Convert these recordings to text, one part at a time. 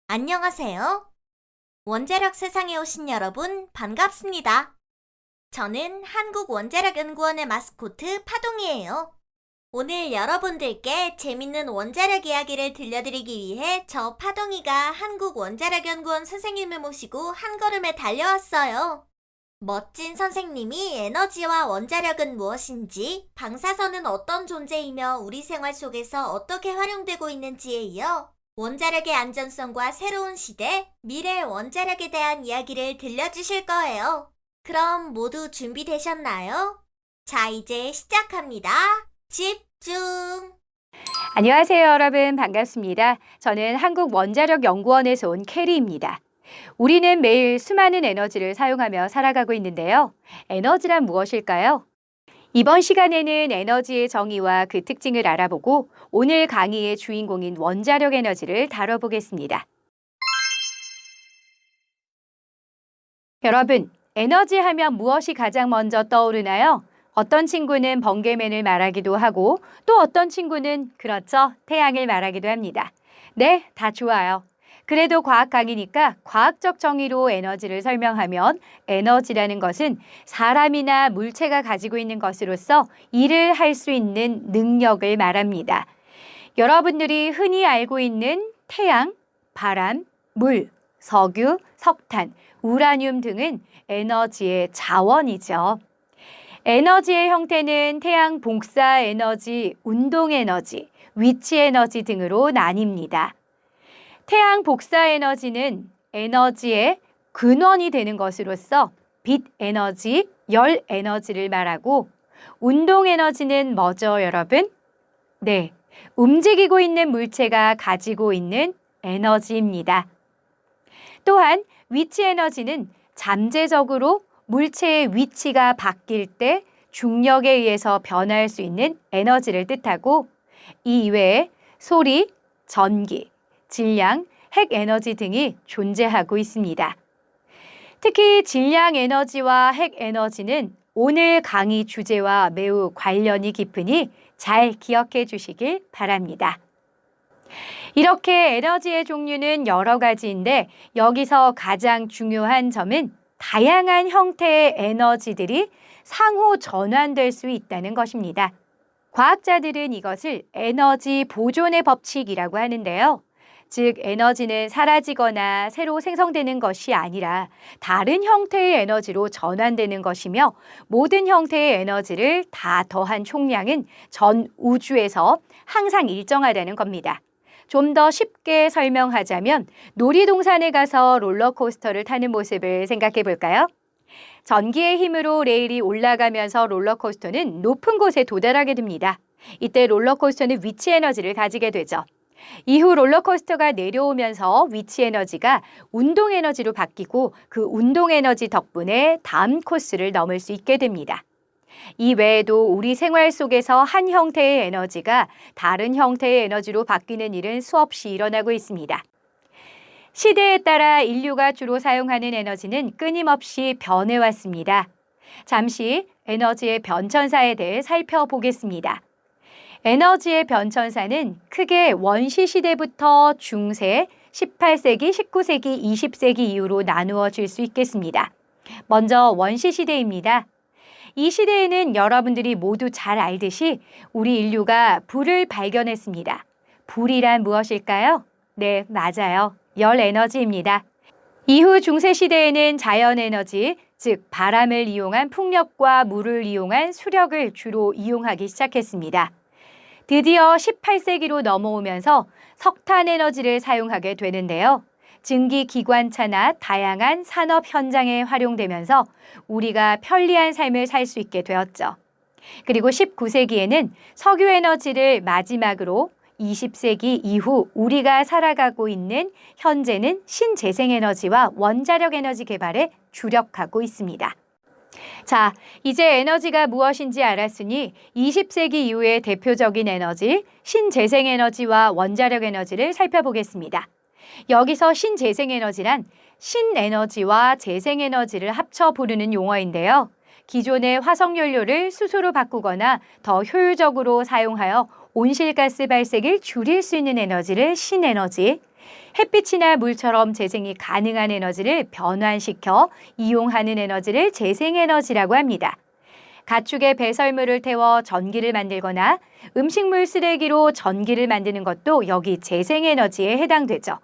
안녕하세요. 원자력 세상에 오신 여러분 반갑습니다. 저는 한국원자력연구원의 마스코트 파동이에요. 오늘 여러분들께 재밌는 원자력 이야기를 들려드리기 위해 저 파동이가 한국원자력연구원 선생님을 모시고 한 걸음에 달려왔어요. 멋진 선생님이 에너지와 원자력은 무엇인지, 방사선은 어떤 존재이며 우리 생활 속에서 어떻게 활용되고 있는지에 이어 원자력의 안전성과 새로운 시대, 미래 원자력에 대한 이야기를 들려주실 거예요. 그럼 모두 준비되셨나요? 자, 이제 시작합니다. 집중! 안녕하세요, 여러분. 반갑습니다. 저는 한국원자력연구원에서 온 캐리입니다. 우리는 매일 수많은 에너지를 사용하며 살아가고 있는데요. 에너지란 무엇일까요? 이번 시간에는 에너지의 정의와 그 특징을 알아보고 오늘 강의의 주인공인 원자력 에너지를 다뤄보겠습니다. 여러분, 에너지 하면 무엇이 가장 먼저 떠오르나요? 어떤 친구는 번개맨을 말하기도 하고 또 어떤 친구는 그렇죠, 태양을 말하기도 합니다. 네, 다 좋아요. 그래도 과학 강의니까 과학적 정의로 에너지를 설명하면 에너지라는 것은 사람이나 물체가 가지고 있는 것으로서 일을 할 수 있는 능력을 말합니다. 여러분들이 흔히 알고 있는 태양, 바람, 물, 석유, 석탄, 우라늄 등은 에너지의 자원이죠. 에너지의 형태는 태양 복사 에너지, 운동 에너지, 위치 에너지 등으로 나뉩니다. 태양 복사 에너지는 에너지의 근원이 되는 것으로서 빛 에너지, 열 에너지를 말하고, 운동 에너지는 뭐죠, 여러분? 네, 움직이고 있는 물체가 가지고 있는 에너지입니다. 또한 위치 에너지는 잠재적으로 물체의 위치가 바뀔 때 중력에 의해서 변할 수 있는 에너지를 뜻하고, 이 이외에 소리, 전기, 질량, 핵 에너지 등이 존재하고 있습니다. 특히 질량 에너지와 핵 에너지는 오늘 강의 주제와 매우 관련이 깊으니 잘 기억해 주시길 바랍니다. 이렇게 에너지의 종류는 여러 가지인데 여기서 가장 중요한 점은 다양한 형태의 에너지들이 상호 전환될 수 있다는 것입니다. 과학자들은 이것을 에너지 보존의 법칙이라고 하는데요. 즉, 에너지는 사라지거나 새로 생성되는 것이 아니라 다른 형태의 에너지로 전환되는 것이며, 모든 형태의 에너지를 다 더한 총량은 전 우주에서 항상 일정하다는 겁니다. 좀 더 쉽게 설명하자면 놀이동산에 가서 롤러코스터를 타는 모습을 생각해 볼까요? 전기의 힘으로 레일이 올라가면서 롤러코스터는 높은 곳에 도달하게 됩니다. 이때 롤러코스터는 위치 에너지를 가지게 되죠. 이후 롤러코스터가 내려오면서 위치 에너지가 운동 에너지로 바뀌고 그 운동 에너지 덕분에 다음 코스를 넘을 수 있게 됩니다. 이 외에도 우리 생활 속에서 한 형태의 에너지가 다른 형태의 에너지로 바뀌는 일은 수없이 일어나고 있습니다. 시대에 따라 인류가 주로 사용하는 에너지는 끊임없이 변해왔습니다. 잠시 에너지의 변천사에 대해 살펴보겠습니다. 에너지의 변천사는 크게 원시 시대부터 중세, 18세기, 19세기, 20세기 이후로 나누어질 수 있겠습니다. 먼저 원시 시대입니다. 이 시대에는 여러분들이 모두 잘 알듯이 우리 인류가 불을 발견했습니다. 불이란 무엇일까요? 네, 맞아요. 열 에너지입니다. 이후 중세 시대에는 자연 에너지, 즉 바람을 이용한 풍력과 물을 이용한 수력을 주로 이용하기 시작했습니다. 드디어 18세기로 넘어오면서 석탄 에너지를 사용하게 되는데요. 증기 기관차나 다양한 산업 현장에 활용되면서 우리가 편리한 삶을 살 수 있게 되었죠. 그리고 19세기에는 석유 에너지를 마지막으로 20세기 이후 우리가 살아가고 있는 현재는 신재생에너지와 원자력 에너지 개발에 주력하고 있습니다. 자, 이제 에너지가 무엇인지 알았으니 20세기 이후의 대표적인 에너지, 신재생에너지와 원자력 에너지를 살펴보겠습니다. 여기서 신재생에너지란 신에너지와 재생에너지를 합쳐 부르는 용어인데요. 기존의 화석연료를 수소로 바꾸거나 더 효율적으로 사용하여 온실가스 발생을 줄일 수 있는 에너지를 신에너지, 햇빛이나 물처럼 재생이 가능한 에너지를 변환시켜 이용하는 에너지를 재생에너지라고 합니다. 가축의 배설물을 태워 전기를 만들거나 음식물 쓰레기로 전기를 만드는 것도 여기 재생에너지에 해당되죠.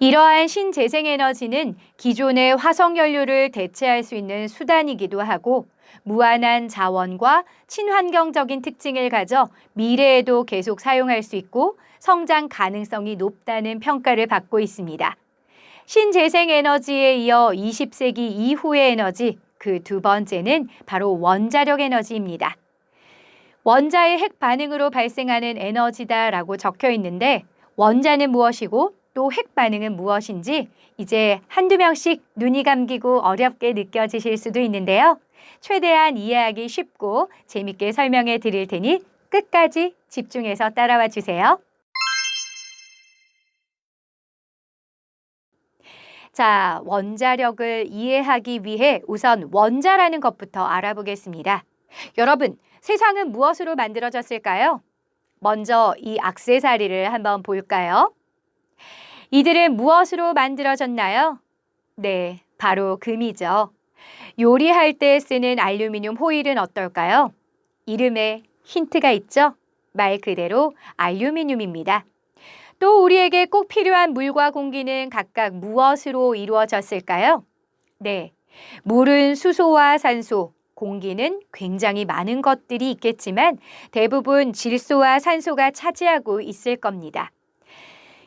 이러한 신재생에너지는 기존의 화석연료를 대체할 수 있는 수단이기도 하고 무한한 자원과 친환경적인 특징을 가져 미래에도 계속 사용할 수 있고 성장 가능성이 높다는 평가를 받고 있습니다. 신재생에너지에 이어 20세기 이후의 에너지, 그 두 번째는 바로 원자력 에너지입니다. 원자의 핵 반응으로 발생하는 에너지다라고 적혀 있는데 원자는 무엇이고 또 핵 반응은 무엇인지 이제 한두 명씩 눈이 감기고 어렵게 느껴지실 수도 있는데요. 최대한 이해하기 쉽고 재밌게 설명해 드릴 테니 끝까지 집중해서 따라와 주세요. 자, 원자력을 이해하기 위해 우선 원자라는 것부터 알아보겠습니다. 여러분, 세상은 무엇으로 만들어졌을까요? 먼저 이 액세서리를 한번 볼까요? 이들은 무엇으로 만들어졌나요? 네, 바로 금이죠. 요리할 때 쓰는 알루미늄 호일은 어떨까요? 이름에 힌트가 있죠? 말 그대로 알루미늄입니다. 또 우리에게 꼭 필요한 물과 공기는 각각 무엇으로 이루어졌을까요? 네, 물은 수소와 산소, 공기는 굉장히 많은 것들이 있겠지만 대부분 질소와 산소가 차지하고 있을 겁니다.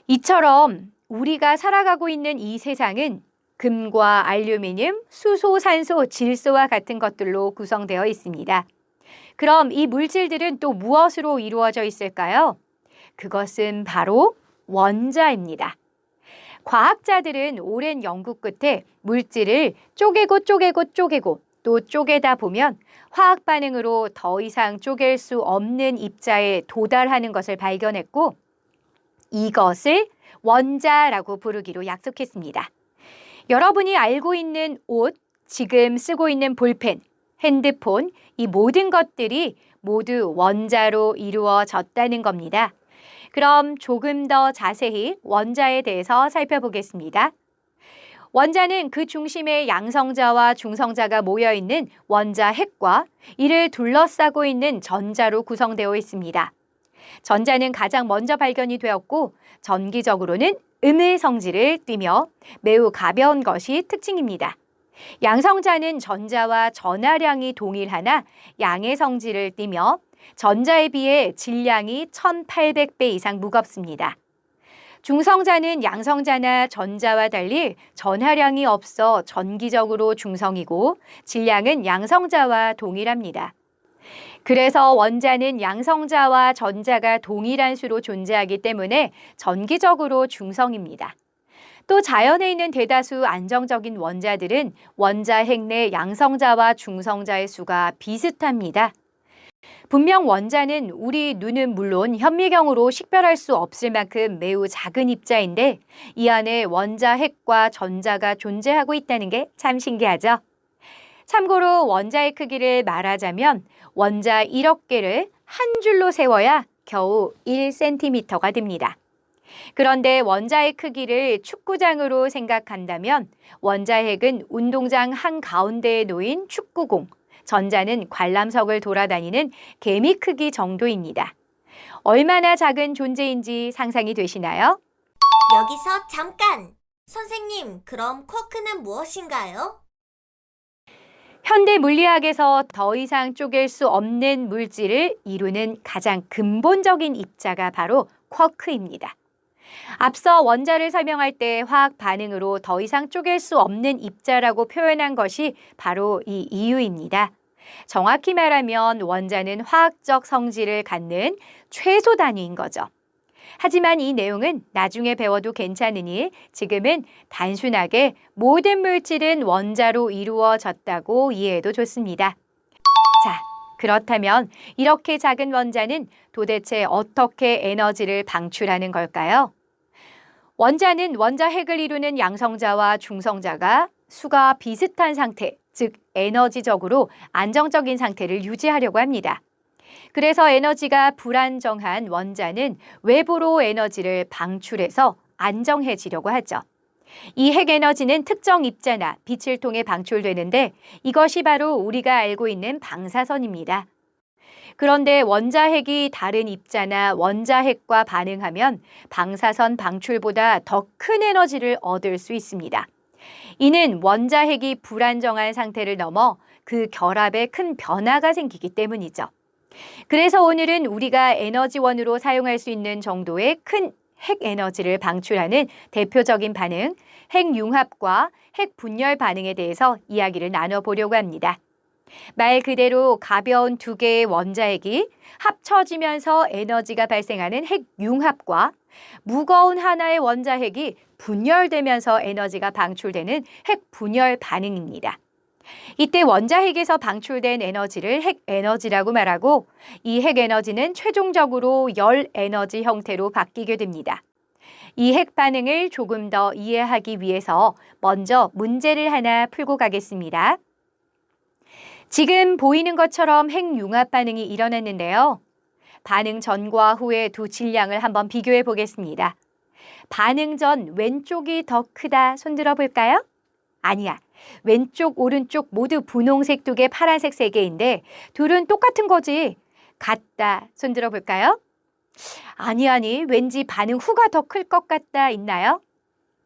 이처럼 우리가 살아가고 있는 이 세상은 금과 알루미늄, 수소, 산소, 질소와 같은 것들로 구성되어 있습니다. 그럼 이 물질들은 또 무엇으로 이루어져 있을까요? 그것은 바로 원자입니다. 과학자들은 오랜 연구 끝에 물질을 쪼개고 또 쪼개다 보면 화학 반응으로 더 이상 쪼갤 수 없는 입자에 도달하는 것을 발견했고 이것을 원자라고 부르기로 약속했습니다. 여러분이 알고 있는 옷, 지금 쓰고 있는 볼펜, 핸드폰, 이 모든 것들이 모두 원자로 이루어졌다는 겁니다. 그럼 조금 더 자세히 원자에 대해서 살펴보겠습니다. 원자는 그 중심에 양성자와 중성자가 모여있는 원자 핵과 이를 둘러싸고 있는 전자로 구성되어 있습니다. 전자는 가장 먼저 발견이 되었고 전기적으로는 음의 성질을 띠며 매우 가벼운 것이 특징입니다. 양성자는 전자와 전하량이 동일하나 양의 성질을 띠며 전자에 비해 질량이 1800배 이상 무겁습니다. 중성자는 양성자나 전자와 달리 전하량이 없어 전기적으로 중성이고 질량은 양성자와 동일합니다. 그래서 원자는 양성자와 전자가 동일한 수로 존재하기 때문에 전기적으로 중성입니다. 또 자연에 있는 대다수 안정적인 원자들은 원자 핵 내 양성자와 중성자의 수가 비슷합니다. 분명 원자는 우리 눈은 물론 현미경으로 식별할 수 없을 만큼 매우 작은 입자인데 이 안에 원자 핵과 전자가 존재하고 있다는 게 참 신기하죠? 참고로 원자의 크기를 말하자면 원자 1억 개를 한 줄로 세워야 겨우 1cm가 됩니다. 그런데 원자의 크기를 축구장으로 생각한다면 원자 핵은 운동장 한가운데에 놓인 축구공, 전자는 관람석을 돌아다니는 개미 크기 정도입니다. 얼마나 작은 존재인지 상상이 되시나요? 여기서 잠깐! 선생님, 그럼 쿼크는 무엇인가요? 현대 물리학에서 더 이상 쪼갤 수 없는 물질을 이루는 가장 근본적인 입자가 바로 쿼크입니다. 앞서 원자를 설명할 때 화학 반응으로 더 이상 쪼갤 수 없는 입자라고 표현한 것이 바로 이 이유입니다. 정확히 말하면 원자는 화학적 성질을 갖는 최소 단위인 거죠. 하지만 이 내용은 나중에 배워도 괜찮으니 지금은 단순하게 모든 물질은 원자로 이루어졌다고 이해해도 좋습니다. 자, 그렇다면 이렇게 작은 원자는 도대체 어떻게 에너지를 방출하는 걸까요? 원자는 원자핵을 이루는 양성자와 중성자가 수가 비슷한 상태, 즉 에너지적으로 안정적인 상태를 유지하려고 합니다. 그래서 에너지가 불안정한 원자는 외부로 에너지를 방출해서 안정해지려고 하죠. 이 핵에너지는 특정 입자나 빛을 통해 방출되는데 이것이 바로 우리가 알고 있는 방사선입니다. 그런데 원자핵이 다른 입자나 원자핵과 반응하면 방사선 방출보다 더 큰 에너지를 얻을 수 있습니다. 이는 원자핵이 불안정한 상태를 넘어 그 결합에 큰 변화가 생기기 때문이죠. 그래서 오늘은 우리가 에너지원으로 사용할 수 있는 정도의 큰 핵에너지를 방출하는 대표적인 반응, 핵융합과 핵분열 반응에 대해서 이야기를 나눠보려고 합니다. 말 그대로 가벼운 두 개의 원자핵이 합쳐지면서 에너지가 발생하는 핵융합과 무거운 하나의 원자핵이 분열되면서 에너지가 방출되는 핵분열 반응입니다. 이때 원자핵에서 방출된 에너지를 핵에너지라고 말하고 이 핵에너지는 최종적으로 열에너지 형태로 바뀌게 됩니다. 이 핵 반응을 조금 더 이해하기 위해서 먼저 문제를 하나 풀고 가겠습니다. 지금 보이는 것처럼 핵융합 반응이 일어났는데요. 반응 전과 후의 두 질량을 한번 비교해 보겠습니다. 반응 전 왼쪽이 더 크다 손들어 볼까요? 아니야. 왼쪽, 오른쪽 모두 분홍색 2개, 파란색 3개인데 둘은 똑같은 거지. 같다. 손들어 볼까요? 아니, 왠지 반응 후가 더 클 것 같다 있나요?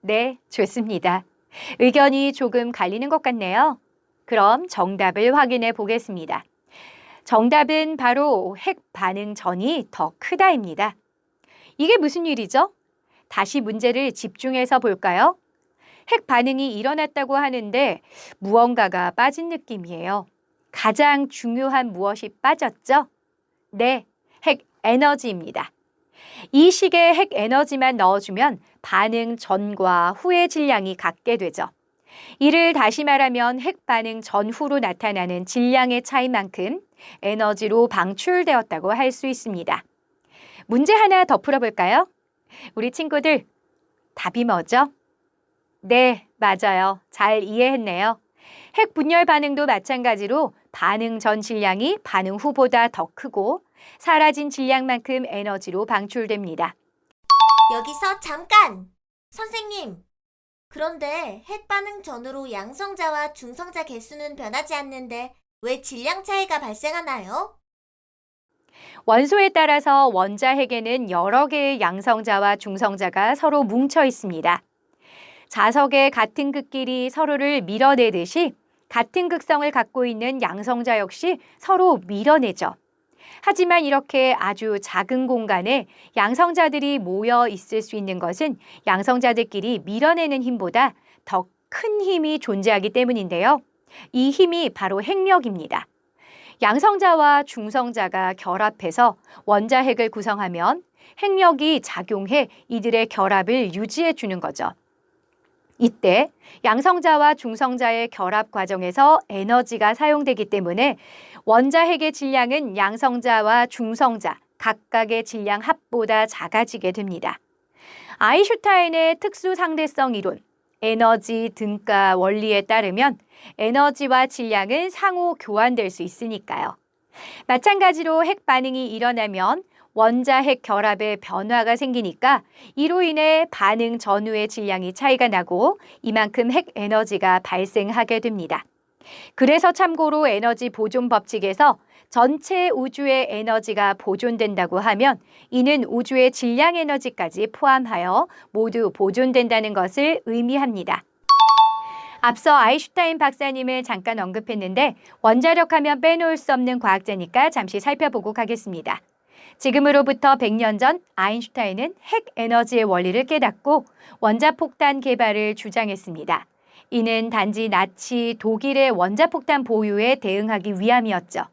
네, 좋습니다. 의견이 조금 갈리는 것 같네요. 그럼 정답을 확인해 보겠습니다. 정답은 바로 핵 반응 전이 더 크다입니다. 이게 무슨 일이죠? 다시 문제를 집중해서 볼까요? 핵 반응이 일어났다고 하는데 무언가가 빠진 느낌이에요. 가장 중요한 무엇이 빠졌죠? 네, 핵 에너지입니다. 이 식에 핵 에너지만 넣어주면 반응 전과 후의 질량이 같게 되죠. 이를 다시 말하면 핵 반응 전후로 나타나는 질량의 차이만큼 에너지로 방출되었다고 할 수 있습니다. 문제 하나 더 풀어볼까요? 우리 친구들, 답이 뭐죠? 네, 맞아요. 잘 이해했네요. 핵 분열 반응도 마찬가지로 반응 전 질량이 반응 후보다 더 크고 사라진 질량만큼 에너지로 방출됩니다. 여기서 잠깐! 선생님, 그런데 핵 반응 전후로 양성자와 중성자 개수는 변하지 않는데 왜 질량 차이가 발생하나요? 원소에 따라서 원자핵에는 여러 개의 양성자와 중성자가 서로 뭉쳐 있습니다. 자석의 같은 극끼리 서로를 밀어내듯이 같은 극성을 갖고 있는 양성자 역시 서로 밀어내죠. 하지만 이렇게 아주 작은 공간에 양성자들이 모여 있을 수 있는 것은 양성자들끼리 밀어내는 힘보다 더 큰 힘이 존재하기 때문인데요. 이 힘이 바로 핵력입니다. 양성자와 중성자가 결합해서 원자핵을 구성하면 핵력이 작용해 이들의 결합을 유지해 주는 거죠. 이때 양성자와 중성자의 결합 과정에서 에너지가 사용되기 때문에 원자핵의 질량은 양성자와 중성자 각각의 질량 합보다 작아지게 됩니다. 아인슈타인의 특수 상대성 이론, 에너지 등가 원리에 따르면 에너지와 질량은 상호 교환될 수 있으니까요. 마찬가지로 핵 반응이 일어나면 원자핵 결합에 변화가 생기니까 이로 인해 반응 전후의 질량이 차이가 나고 이만큼 핵 에너지가 발생하게 됩니다. 그래서 참고로 에너지 보존 법칙에서 전체 우주의 에너지가 보존된다고 하면 이는 우주의 질량 에너지까지 포함하여 모두 보존된다는 것을 의미합니다. 앞서 아인슈타인 박사님을 잠깐 언급했는데 원자력 하면 빼놓을 수 없는 과학자니까 잠시 살펴보고 가겠습니다. 지금으로부터 100년 전 아인슈타인은 핵 에너지의 원리를 깨닫고 원자폭탄 개발을 주장했습니다. 이는 단지 나치 독일의 원자폭탄 보유에 대응하기 위함이었죠.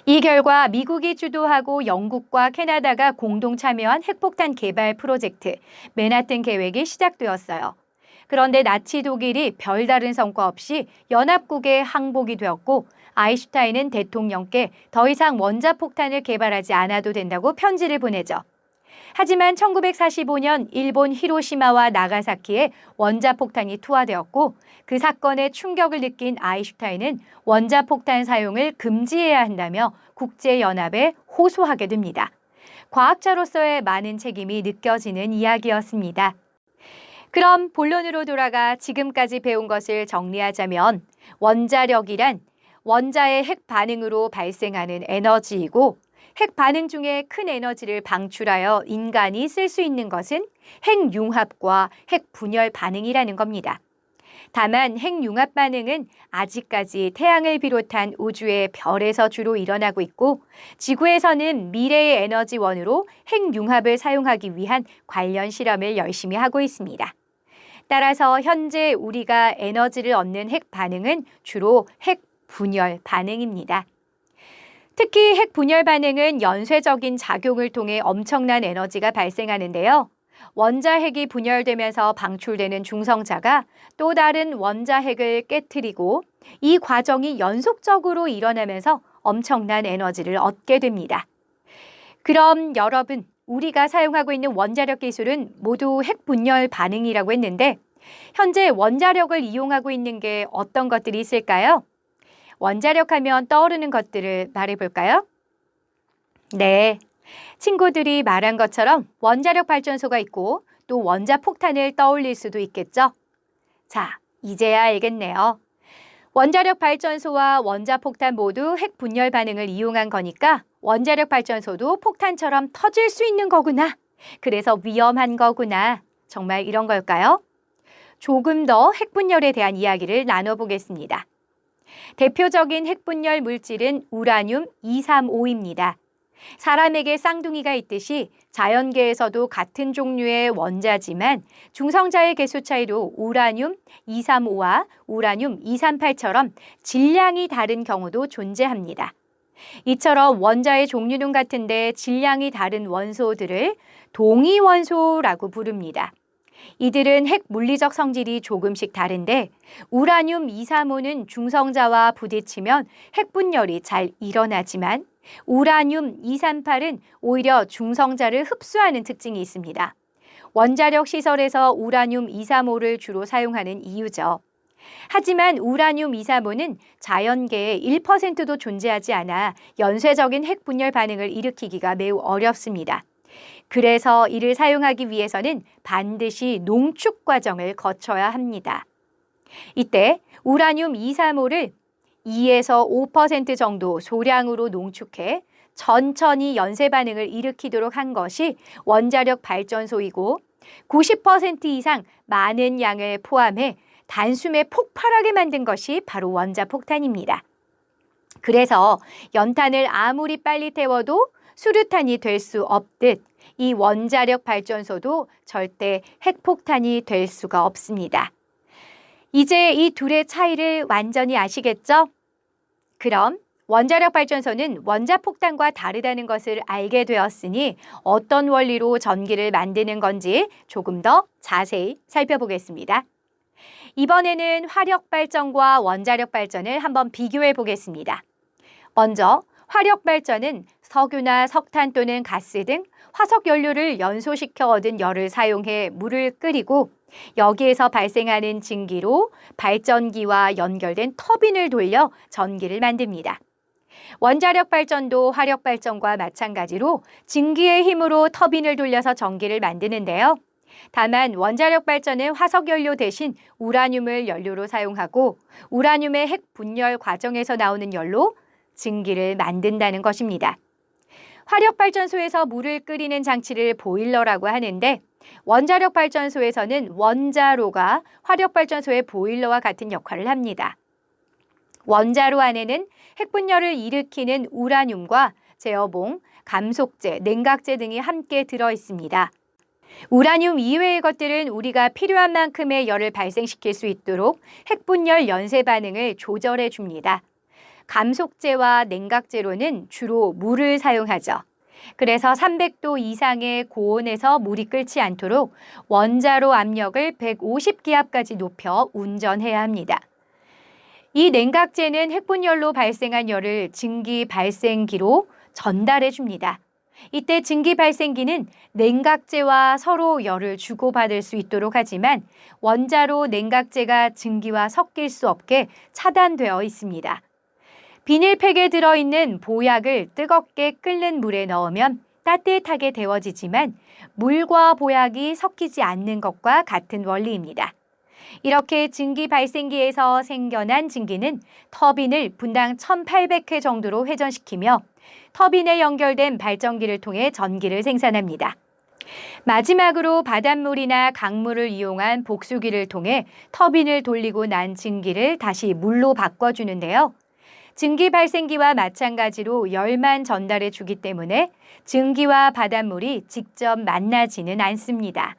이 결과 미국이 주도하고 영국과 캐나다가 공동 참여한 핵폭탄 개발 프로젝트 맨하튼 계획이 시작되었어요. 그런데 나치 독일이 별다른 성과 없이 연합국에 항복이 되었고 아인슈타인은 대통령께 더 이상 원자폭탄을 개발하지 않아도 된다고 편지를 보내죠. 하지만 1945년 일본 히로시마와 나가사키에 원자폭탄이 투하되었고 그 사건의 충격을 느낀 아인슈타인은 원자폭탄 사용을 금지해야 한다며 국제연합에 호소하게 됩니다. 과학자로서의 많은 책임이 느껴지는 이야기였습니다. 그럼 본론으로 돌아가 지금까지 배운 것을 정리하자면 원자력이란 원자의 핵 반응으로 발생하는 에너지이고 핵 반응 중에 큰 에너지를 방출하여 인간이 쓸 수 있는 것은 핵융합과 핵분열 반응이라는 겁니다. 다만 핵융합 반응은 아직까지 태양을 비롯한 우주의 별에서 주로 일어나고 있고 지구에서는 미래의 에너지원으로 핵융합을 사용하기 위한 관련 실험을 열심히 하고 있습니다. 따라서 현재 우리가 에너지를 얻는 핵 반응은 주로 핵분열 반응입니다. 특히 핵분열 반응은 연쇄적인 작용을 통해 엄청난 에너지가 발생하는데요. 원자핵이 분열되면서 방출되는 중성자가 또 다른 원자핵을 깨트리고 이 과정이 연속적으로 일어나면서 엄청난 에너지를 얻게 됩니다. 그럼 여러분, 우리가 사용하고 있는 원자력 기술은 모두 핵분열 반응이라고 했는데 현재 원자력을 이용하고 있는 게 어떤 것들이 있을까요? 원자력 하면 떠오르는 것들을 말해볼까요? 네, 친구들이 말한 것처럼 원자력 발전소가 있고 또 원자폭탄을 떠올릴 수도 있겠죠? 자, 이제야 알겠네요. 원자력 발전소와 원자폭탄 모두 핵분열 반응을 이용한 거니까 원자력 발전소도 폭탄처럼 터질 수 있는 거구나. 그래서 위험한 거구나. 정말 이런 걸까요? 조금 더 핵분열에 대한 이야기를 나눠보겠습니다. 대표적인 핵분열 물질은 우라늄 235입니다. 사람에게 쌍둥이가 있듯이 자연계에서도 같은 종류의 원자지만 중성자의 개수 차이로 우라늄 235와 우라늄 238처럼 질량이 다른 경우도 존재합니다. 이처럼 원자의 종류는 같은데 질량이 다른 원소들을 동위원소라고 부릅니다. 이들은 핵 물리적 성질이 조금씩 다른데 우라늄 235는 중성자와 부딪히면 핵분열이 잘 일어나지만 우라늄 238은 오히려 중성자를 흡수하는 특징이 있습니다. 원자력 시설에서 우라늄 235를 주로 사용하는 이유죠. 하지만 우라늄 235는 자연계에 1%도 존재하지 않아 연쇄적인 핵분열 반응을 일으키기가 매우 어렵습니다. 그래서 이를 사용하기 위해서는 반드시 농축 과정을 거쳐야 합니다. 이때 우라늄 235를 2에서 5% 정도 소량으로 농축해 천천히 연쇄 반응을 일으키도록 한 것이 원자력 발전소이고 90% 이상 많은 양을 포함해 단숨에 폭발하게 만든 것이 바로 원자폭탄입니다. 그래서 연탄을 아무리 빨리 태워도 수류탄이 될 수 없듯 이 원자력 발전소도 절대 핵폭탄이 될 수가 없습니다. 이제 이 둘의 차이를 완전히 아시겠죠? 그럼 원자력 발전소는 원자폭탄과 다르다는 것을 알게 되었으니 어떤 원리로 전기를 만드는 건지 조금 더 자세히 살펴보겠습니다. 이번에는 화력 발전과 원자력 발전을 한번 비교해 보겠습니다. 먼저 화력 발전은 석유나 석탄 또는 가스 등 화석 연료를 연소시켜 얻은 열을 사용해 물을 끓이고 여기에서 발생하는 증기로 발전기와 연결된 터빈을 돌려 전기를 만듭니다. 원자력 발전도 화력 발전과 마찬가지로 증기의 힘으로 터빈을 돌려서 전기를 만드는데요. 다만 원자력 발전은 화석 연료 대신 우라늄을 연료로 사용하고 우라늄의 핵 분열 과정에서 나오는 열로 증기를 만든다는 것입니다. 화력 발전소에서 물을 끓이는 장치를 보일러라고 하는데 원자력 발전소에서는 원자로가 화력 발전소의 보일러와 같은 역할을 합니다. 원자로 안에는 핵분열을 일으키는 우라늄과 제어봉, 감속제, 냉각제 등이 함께 들어 있습니다. 우라늄 이외의 것들은 우리가 필요한 만큼의 열을 발생시킬 수 있도록 핵분열 연쇄 반응을 조절해 줍니다. 감속제와 냉각제로는 주로 물을 사용하죠. 그래서 300도 이상의 고온에서 물이 끓지 않도록 원자로 압력을 150기압까지 높여 운전해야 합니다. 이 냉각제는 핵분열로 발생한 열을 증기 발생기로 전달해 줍니다. 이때 증기 발생기는 냉각제와 서로 열을 주고받을 수 있도록 하지만 원자로 냉각제가 증기와 섞일 수 없게 차단되어 있습니다. 비닐팩에 들어있는 보약을 뜨겁게 끓는 물에 넣으면 따뜻하게 데워지지만 물과 보약이 섞이지 않는 것과 같은 원리입니다. 이렇게 증기 발생기에서 생겨난 증기는 터빈을 분당 1800회 정도로 회전시키며 터빈에 연결된 발전기를 통해 전기를 생산합니다. 마지막으로 바닷물이나 강물을 이용한 복수기를 통해 터빈을 돌리고 난 증기를 다시 물로 바꿔주는데요. 증기 발생기와 마찬가지로 열만 전달해 주기 때문에 증기와 바닷물이 직접 만나지는 않습니다.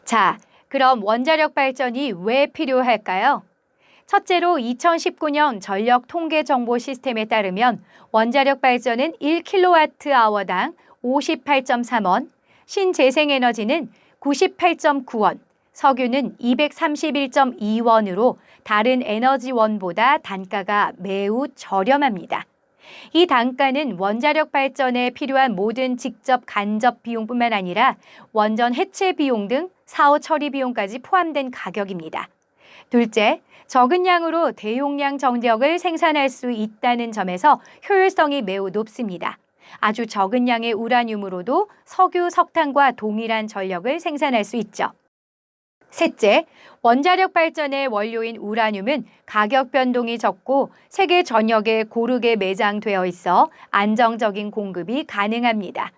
자, 그럼 원자력 발전이 왜 필요할까요? 첫째로 2019년 전력 통계 정보 시스템에 따르면 원자력 발전은 1kWh당 58.3원, 신재생에너지는 98.9원, 석유는 231.2원으로 다른 에너지원보다 단가가 매우 저렴합니다. 이 단가는 원자력 발전에 필요한 모든 직접 간접 비용뿐만 아니라 원전 해체 비용 등 사후 처리 비용까지 포함된 가격입니다. 둘째, 적은 양으로 대용량 전력을 생산할 수 있다는 점에서 효율성이 매우 높습니다. 아주 적은 양의 우라늄으로도 석유, 석탄과 동일한 전력을 생산할 수 있죠. 셋째, 원자력 발전의 원료인 우라늄은 가격 변동이 적고 세계 전역에 고르게 매장되어 있어 안정적인 공급이 가능합니다.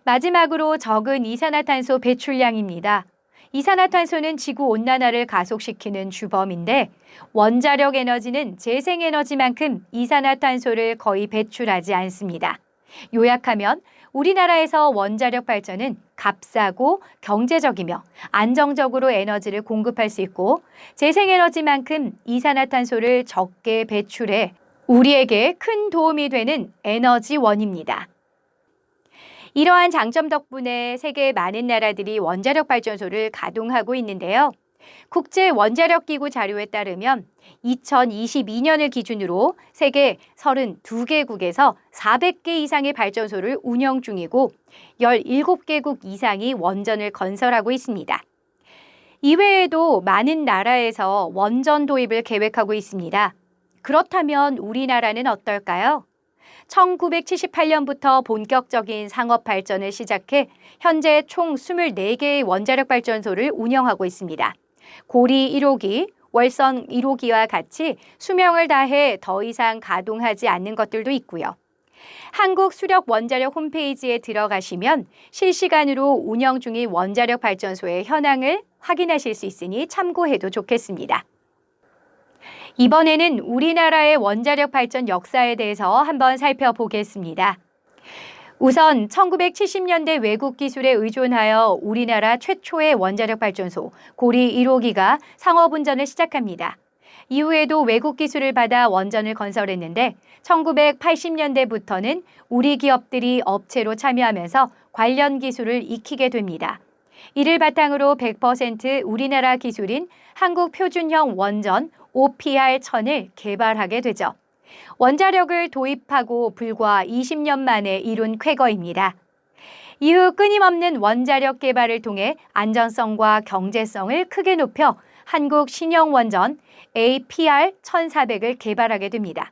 마지막으로 적은 이산화탄소 배출량입니다. 이산화탄소는 지구온난화를 가속시키는 주범인데 원자력 에너지는 재생에너지만큼 이산화탄소를 거의 배출하지 않습니다. 요약하면 우리나라에서 원자력 발전은 값싸고 경제적이며 안정적으로 에너지를 공급할 수 있고 재생에너지만큼 이산화탄소를 적게 배출해 우리에게 큰 도움이 되는 에너지원입니다. 이러한 장점 덕분에 세계의 많은 나라들이 원자력 발전소를 가동하고 있는데요. 국제원자력기구 자료에 따르면 2022년을 기준으로 세계 32개국에서 400개 이상의 발전소를 운영 중이고 17개국 이상이 원전을 건설하고 있습니다. 이외에도 많은 나라에서 원전 도입을 계획하고 있습니다. 그렇다면 우리나라는 어떨까요? 1978년부터 본격적인 상업 발전을 시작해 현재 총 24개의 원자력 발전소를 운영하고 있습니다. 고리 1호기, 월성 1호기와 같이 수명을 다해 더 이상 가동하지 않는 것들도 있고요. 한국수력원자력 홈페이지에 들어가시면 실시간으로 운영 중인 원자력 발전소의 현황을 확인하실 수 있으니 참고해도 좋겠습니다. 이번에는 우리나라의 원자력 발전 역사에 대해서 한번 살펴보겠습니다. 우선 1970년대 외국 기술에 의존하여 우리나라 최초의 원자력 발전소 고리 1호기가 상업 운전을 시작합니다. 이후에도 외국 기술을 받아 원전을 건설했는데 1980년대부터는 우리 기업들이 업체로 참여하면서 관련 기술을 익히게 됩니다. 이를 바탕으로 100% 우리나라 기술인 한국표준형 원전 OPR-1000을 개발하게 되죠. 원자력을 도입하고 불과 20년 만에 이룬 쾌거입니다. 이후 끊임없는 원자력 개발을 통해 안전성과 경제성을 크게 높여 한국 신형 원전 APR-1400을 개발하게 됩니다.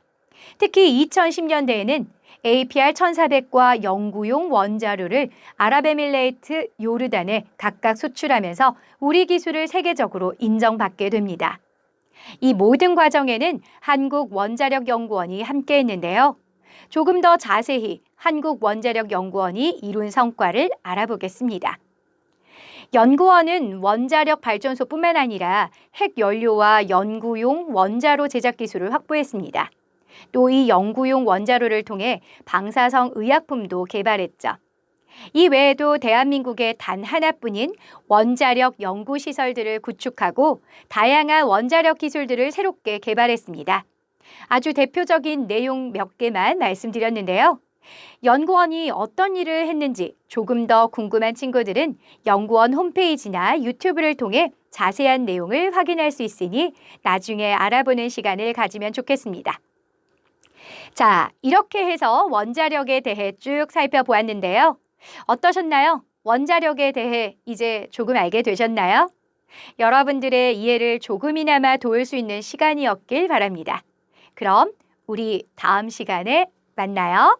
특히 2010년대에는 APR-1400과 연구용 원자로를 아랍에밀레이트, 요르단에 각각 수출하면서 우리 기술을 세계적으로 인정받게 됩니다. 이 모든 과정에는 한국원자력연구원이 함께했는데요. 조금 더 자세히 한국원자력연구원이 이룬 성과를 알아보겠습니다. 연구원은 원자력 발전소뿐만 아니라 핵연료와 연구용 원자로 제작 기술을 확보했습니다. 또 이 연구용 원자로를 통해 방사성 의약품도 개발했죠. 이 외에도 대한민국에 단 하나뿐인 원자력 연구시설들을 구축하고 다양한 원자력 기술들을 새롭게 개발했습니다. 아주 대표적인 내용 몇 개만 말씀드렸는데요. 연구원이 어떤 일을 했는지 조금 더 궁금한 친구들은 연구원 홈페이지나 유튜브를 통해 자세한 내용을 확인할 수 있으니 나중에 알아보는 시간을 가지면 좋겠습니다. 자, 이렇게 해서 원자력에 대해 쭉 살펴보았는데요. 어떠셨나요? 원자력에 대해 이제 조금 알게 되셨나요? 여러분들의 이해를 조금이나마 도울 수 있는 시간이었길 바랍니다. 그럼 우리 다음 시간에 만나요.